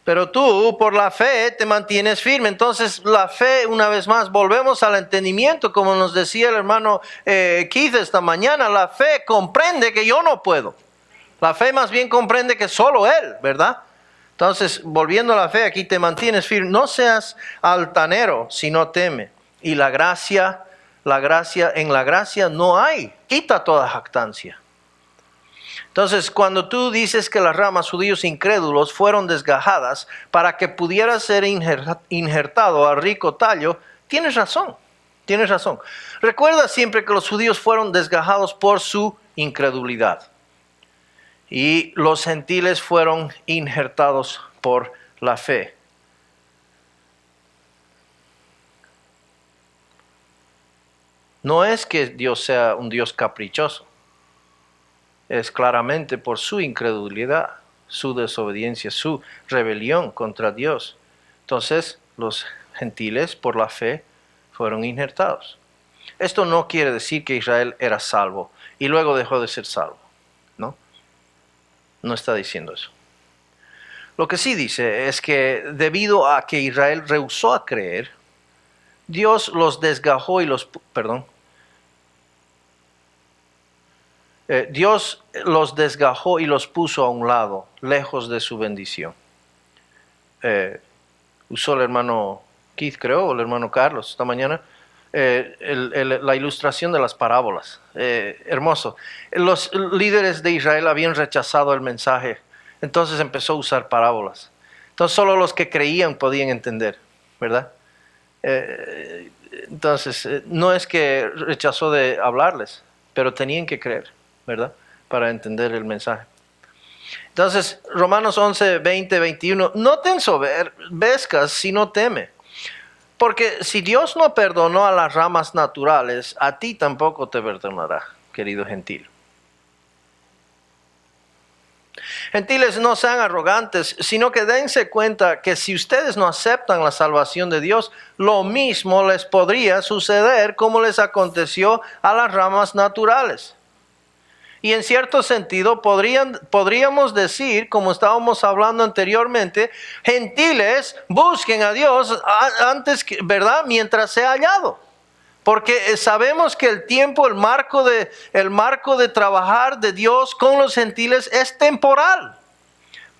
Pero tú, por la fe, te mantienes firme. Entonces, la fe, una vez más, volvemos al entendimiento, como nos decía el hermano Keith esta mañana. La fe comprende que yo no puedo. La fe más bien comprende que solo Él, ¿verdad? Entonces, volviendo a la fe, aquí te mantienes firme. No seas altanero, sino teme. Y en la gracia no hay. Quita toda jactancia. Entonces, cuando tú dices que las ramas, judíos incrédulos, fueron desgajadas para que pudiera ser injertado al rico tallo, tienes razón. Tienes razón. Recuerda siempre que los judíos fueron desgajados por su incredulidad. Y los gentiles fueron injertados por la fe. No es que Dios sea un Dios caprichoso. Es claramente por su incredulidad, su desobediencia, su rebelión contra Dios. Entonces, los gentiles, por la fe, fueron injertados. Esto no quiere decir que Israel era salvo y luego dejó de ser salvo. No, no está diciendo eso. Lo que sí dice es que debido a que Israel rehusó a creer, Dios los desgajó y Dios los desgajó y los puso a un lado, lejos de su bendición. Usó el hermano Keith, creo, o el hermano Carlos esta mañana, la ilustración de las parábolas. Hermoso. Los líderes de Israel habían rechazado el mensaje, entonces empezó a usar parábolas. Entonces solo los que creían podían entender, ¿verdad? Entonces, no es que rechazó de hablarles, pero tenían que creer, ¿verdad? Para entender el mensaje. Entonces, Romanos 11, 20, 21, no te ensoberbezcas si no teme. Porque si Dios no perdonó a las ramas naturales, a ti tampoco te perdonará, querido gentil. Gentiles, no sean arrogantes, sino que dense cuenta que si ustedes no aceptan la salvación de Dios, lo mismo les podría suceder como les aconteció a las ramas naturales. Y en cierto sentido podríamos decir, como estábamos hablando anteriormente, gentiles, busquen a Dios antes, ¿verdad? Mientras sea hallado. Porque sabemos que el tiempo, el marco de trabajar de Dios con los gentiles es temporal.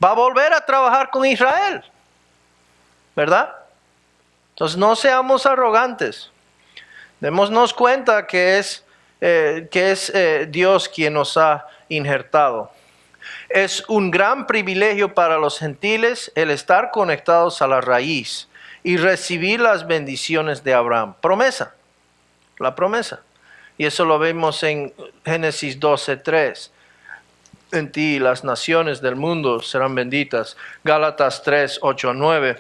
Va a volver a trabajar con Israel, ¿verdad? Entonces no seamos arrogantes. Démonos cuenta que es que es Dios quien nos ha injertado. Es un gran privilegio para los gentiles el estar conectados a la raíz y recibir las bendiciones de Abraham. Promesa, la promesa. Y eso lo vemos en Génesis 12:3. En ti las naciones del mundo serán benditas. Gálatas 3:8-9.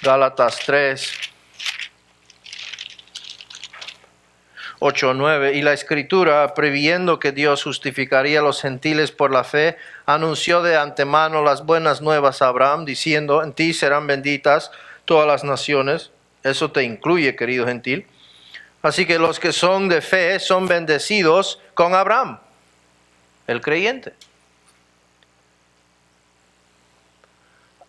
Gálatas 3:8-9. Y la Escritura, previendo que Dios justificaría a los gentiles por la fe, anunció de antemano las buenas nuevas a Abraham, diciendo: en ti serán benditas todas las naciones. Eso te incluye, querido gentil. Así que los que son de fe son bendecidos con Abraham, el creyente.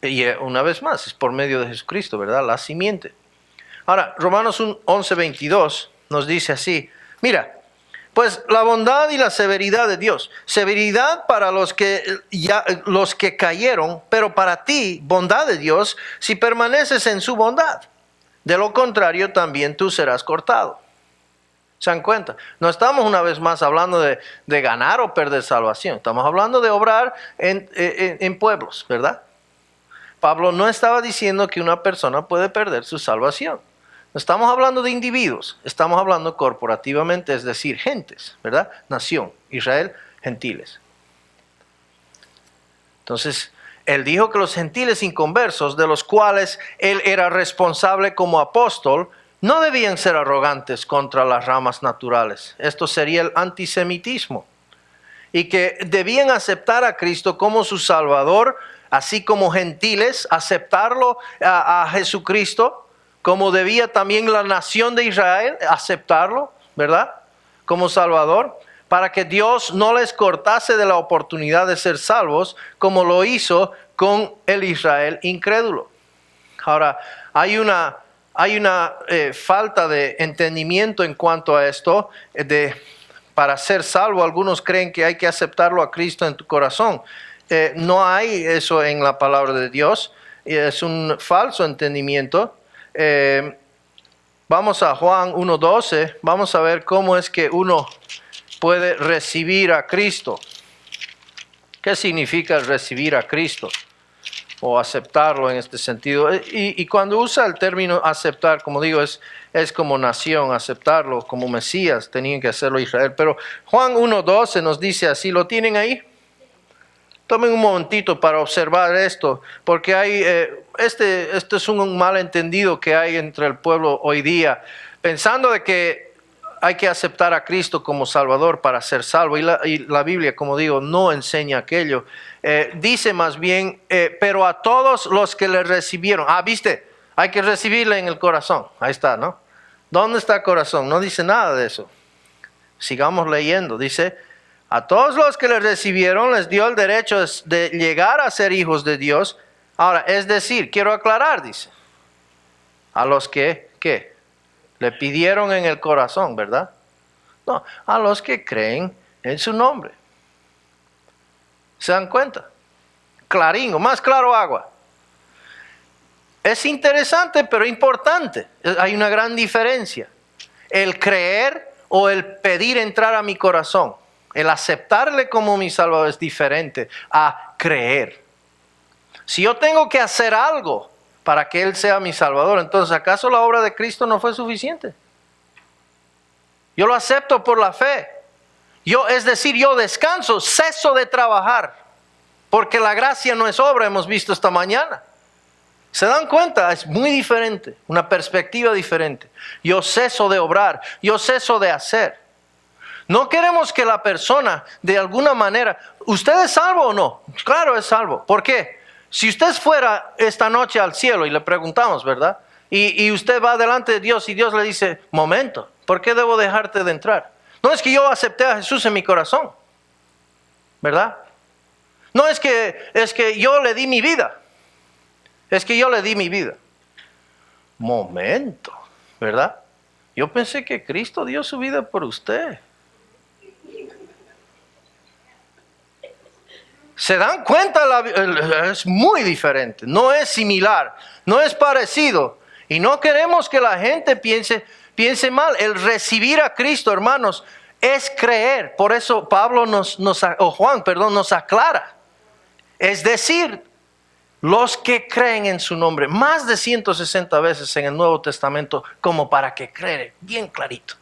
Y una vez más, es por medio de Jesucristo, ¿verdad? La simiente. Ahora, Romanos 11:22 nos dice así: mira, pues la bondad y la severidad de Dios. Severidad para los que cayeron, pero para ti, bondad de Dios, si permaneces en su bondad. De lo contrario, también tú serás cortado. ¿Se dan cuenta? No estamos una vez más hablando de ganar o perder salvación. Estamos hablando de obrar en pueblos, ¿verdad? Pablo no estaba diciendo que una persona puede perder su salvación. No estamos hablando de individuos, estamos hablando corporativamente, es decir, gentes, ¿verdad? Nación, Israel, gentiles. Entonces, él dijo que los gentiles inconversos, de los cuales él era responsable como apóstol, no debían ser arrogantes contra las ramas naturales. Esto sería el antisemitismo. Y que debían aceptar a Cristo como su Salvador, así como gentiles, aceptarlo a Jesucristo, como debía también la nación de Israel aceptarlo, ¿verdad? Como Salvador, para que Dios no les cortase de la oportunidad de ser salvos, como lo hizo con el Israel incrédulo. Ahora, hay una falta de entendimiento en cuanto a esto. Para ser salvo, algunos creen que hay que aceptarlo a Cristo en tu corazón. No hay eso en la palabra de Dios. Es un falso entendimiento. Vamos a Juan 1:12. Vamos a ver cómo es que uno puede recibir a Cristo. ¿Qué significa recibir a Cristo? O aceptarlo en este sentido. Y cuando usa el término aceptar, como digo, es como nación, aceptarlo como Mesías, tenían que hacerlo Israel. Pero Juan 1:12 nos dice así, ¿lo tienen ahí? Tomen un momentito para observar esto, porque hay este es un malentendido que hay entre el pueblo hoy día, pensando de que hay que aceptar a Cristo como Salvador para ser salvo. Y la Biblia, como digo, no enseña aquello. Dice más bien, pero a todos los que le recibieron. ¿Viste? Hay que recibirle en el corazón. Ahí está, ¿no? ¿Dónde está el corazón? No dice nada de eso. Sigamos leyendo. Dice, a todos los que le recibieron les dio el derecho de llegar a ser hijos de Dios. Ahora, es decir, quiero aclarar, dice, a los que, ¿qué? Le pidieron en el corazón, ¿verdad? No, a los que creen en su nombre. ¿Se dan cuenta? Clarín, más claro agua. Es interesante, pero importante. Hay una gran diferencia. El creer o el pedir entrar a mi corazón. El aceptarle como mi Salvador es diferente a creer. Si yo tengo que hacer algo para que Él sea mi Salvador, entonces ¿acaso la obra de Cristo no fue suficiente? Yo lo acepto por la fe. Es decir, yo descanso, ceso de trabajar, porque la gracia no es obra, hemos visto esta mañana. ¿Se dan cuenta? Es muy diferente, una perspectiva diferente. Yo ceso de obrar, yo ceso de hacer. No queremos que la persona, de alguna manera, ¿usted es salvo o no? Claro, es salvo. ¿Por qué? Si usted fuera esta noche al cielo y le preguntamos, ¿verdad? Y usted va delante de Dios y Dios le dice, momento, ¿por qué debo dejarte de entrar? No es que yo acepté a Jesús en mi corazón, ¿verdad? No es que yo le di mi vida. Es que yo le di mi vida. Momento, ¿verdad? Yo pensé que Cristo dio su vida por usted. ¿Se dan cuenta? Es muy diferente, no es similar, no es parecido. Y no queremos que la gente piense piense mal. El recibir a Cristo, hermanos, es creer. Por eso Pablo Juan nos aclara. Es decir, los que creen en su nombre, más de 160 veces en el Nuevo Testamento, como para que creer, bien clarito.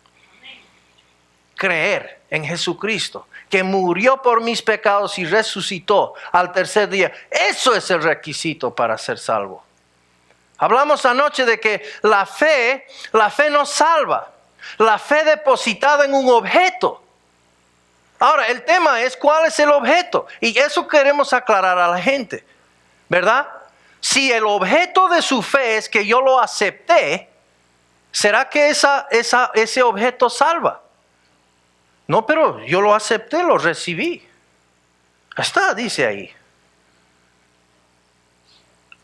Creer en Jesucristo, que murió por mis pecados y resucitó al tercer día. Eso es el requisito para ser salvo. Hablamos anoche de que la fe nos salva. La fe depositada en un objeto. Ahora, el tema es cuál es el objeto. Y eso queremos aclarar a la gente, ¿verdad? Si el objeto de su fe es que yo lo acepté, ¿será que ese objeto salva? No, pero yo lo acepté, lo recibí. Está, dice ahí.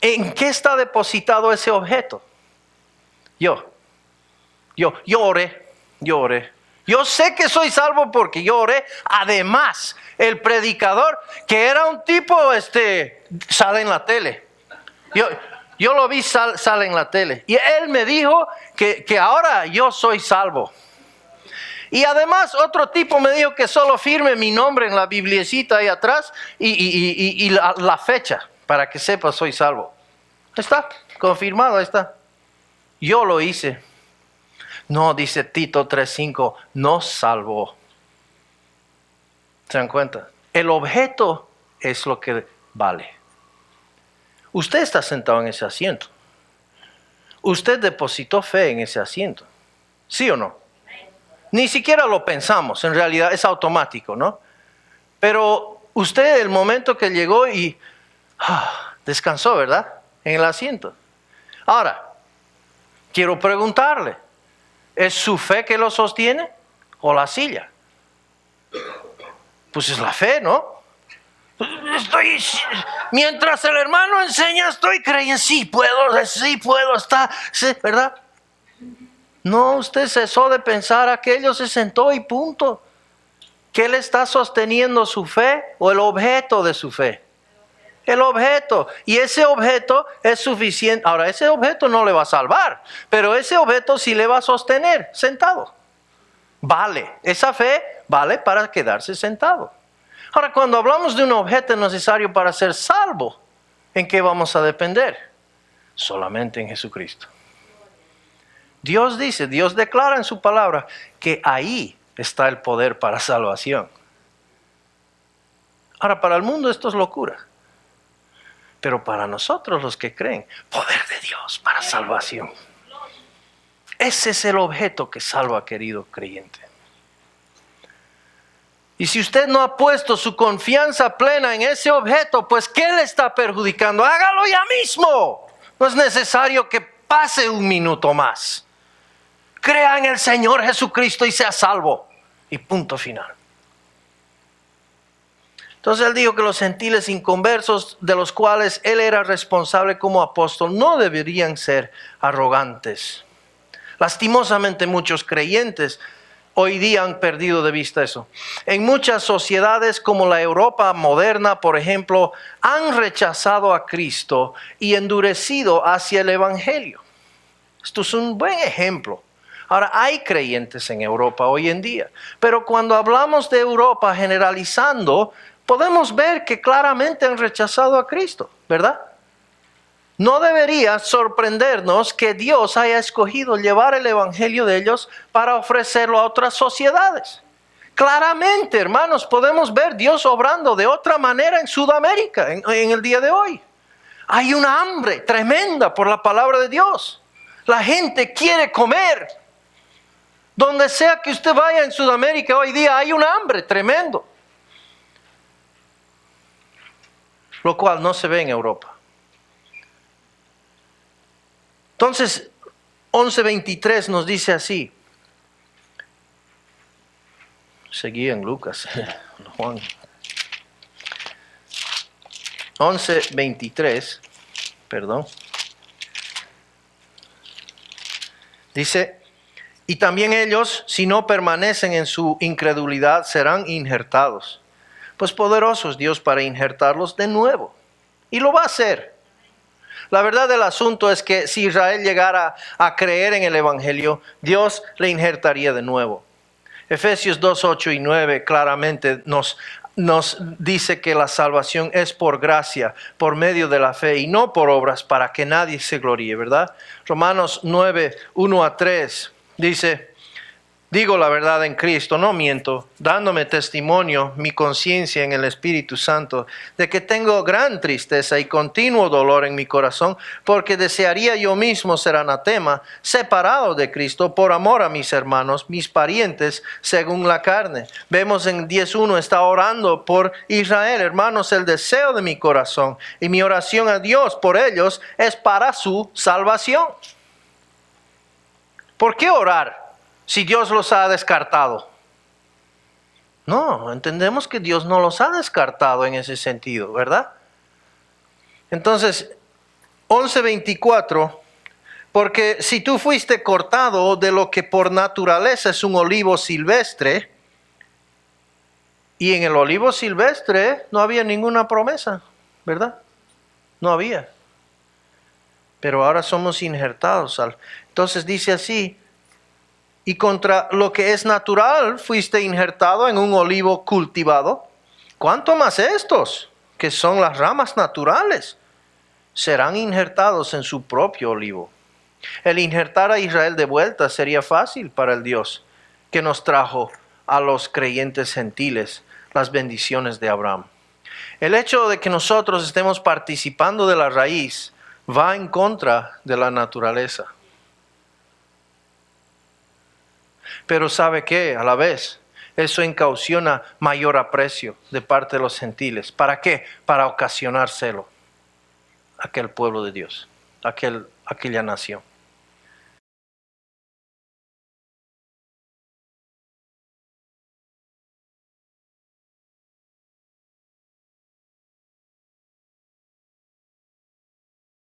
¿En qué está depositado ese objeto? Yo oré. Yo sé que soy salvo porque yo oré. Además, el predicador, que era un tipo, sale en la tele. Yo lo vi, sale en la tele. Y él me dijo que ahora yo soy salvo. Y además otro tipo me dijo que solo firme mi nombre en la bibliecita ahí atrás y la fecha para que sepa soy salvo. Está confirmado, ahí está. Yo lo hice. No, dice Tito 3:5, no salvó. ¿Se dan cuenta? El objeto es lo que vale. Usted está sentado en ese asiento. Usted depositó fe en ese asiento. ¿Sí o no? Ni siquiera lo pensamos, en realidad es automático, ¿no? Pero usted, el momento que llegó y descansó, ¿verdad? En el asiento. Ahora, quiero preguntarle, ¿es su fe que lo sostiene o la silla? Pues es la fe, ¿no? Mientras el hermano enseña, estoy creyendo, sí puedo, está, sí, ¿verdad? No, usted cesó de pensar, aquello se sentó y punto. ¿Qué le está sosteniendo su fe o el objeto de su fe? El objeto. Y ese objeto es suficiente. Ahora, ese objeto no le va a salvar, pero ese objeto sí le va a sostener sentado. Vale, esa fe vale para quedarse sentado. Ahora, cuando hablamos de un objeto necesario para ser salvo, ¿en qué vamos a depender? Solamente en Jesucristo. Dios declara en su palabra que ahí está el poder para salvación. Ahora, para el mundo esto es locura. Pero para nosotros los que creen, poder de Dios para salvación. Ese es el objeto que salva, querido creyente. Y si usted no ha puesto su confianza plena en ese objeto, pues ¿qué le está perjudicando? Hágalo ya mismo. No es necesario que pase un minuto más. Crea en el Señor Jesucristo y sea salvo. Y punto final. Entonces él dijo que los gentiles inconversos, de los cuales él era responsable como apóstol, no deberían ser arrogantes. Lastimosamente muchos creyentes hoy día han perdido de vista eso. En muchas sociedades como la Europa moderna, por ejemplo, han rechazado a Cristo y endurecido hacia el Evangelio. Esto es un buen ejemplo. Ahora, hay creyentes en Europa hoy en día, pero cuando hablamos de Europa generalizando, podemos ver que claramente han rechazado a Cristo, ¿verdad? No debería sorprendernos que Dios haya escogido llevar el evangelio de ellos para ofrecerlo a otras sociedades. Claramente, hermanos, podemos ver Dios obrando de otra manera en Sudamérica en el día de hoy. Hay una hambre tremenda por la palabra de Dios. La gente quiere comer. Donde sea que usted vaya en Sudamérica hoy día hay un hambre tremendo. Lo cual no se ve en Europa. Entonces, 11:23 nos dice así. Seguí en Lucas, Juan. 11:23, perdón. Dice, y también ellos, si no permanecen en su incredulidad, serán injertados. Pues poderoso es Dios para injertarlos de nuevo. Y lo va a hacer. La verdad del asunto es que si Israel llegara a creer en el Evangelio, Dios le injertaría de nuevo. Efesios 2, 8 y 9 claramente nos dice que la salvación es por gracia, por medio de la fe y no por obras para que nadie se gloríe, ¿verdad? Romanos 9, 1 a 3 dice: digo la verdad en Cristo, no miento, dándome testimonio mi conciencia en el Espíritu Santo, de que tengo gran tristeza y continuo dolor en mi corazón, porque desearía yo mismo ser anatema, separado de Cristo, por amor a mis hermanos, mis parientes, según la carne. Vemos en 10:1, está orando por Israel. Hermanos, el deseo de mi corazón y mi oración a Dios por ellos es para su salvación. ¿Por qué orar si Dios los ha descartado? No, entendemos que Dios no los ha descartado en ese sentido, ¿verdad? Entonces, 11:24, porque si tú fuiste cortado de lo que por naturaleza es un olivo silvestre, y en el olivo silvestre no había ninguna promesa, ¿verdad? No había. Pero ahora somos injertados. Entonces dice así: y contra lo que es natural fuiste injertado en un olivo cultivado. ¿Cuánto más estos, que son las ramas naturales, serán injertados en su propio olivo? El injertar a Israel de vuelta sería fácil para el Dios que nos trajo a los creyentes gentiles las bendiciones de Abraham. El hecho de que nosotros estemos participando de la raíz va en contra de la naturaleza. Pero ¿sabe qué? A la vez, eso encauciona mayor aprecio de parte de los gentiles. ¿Para qué? Para ocasionar celo a aquel pueblo de Dios, aquella nación.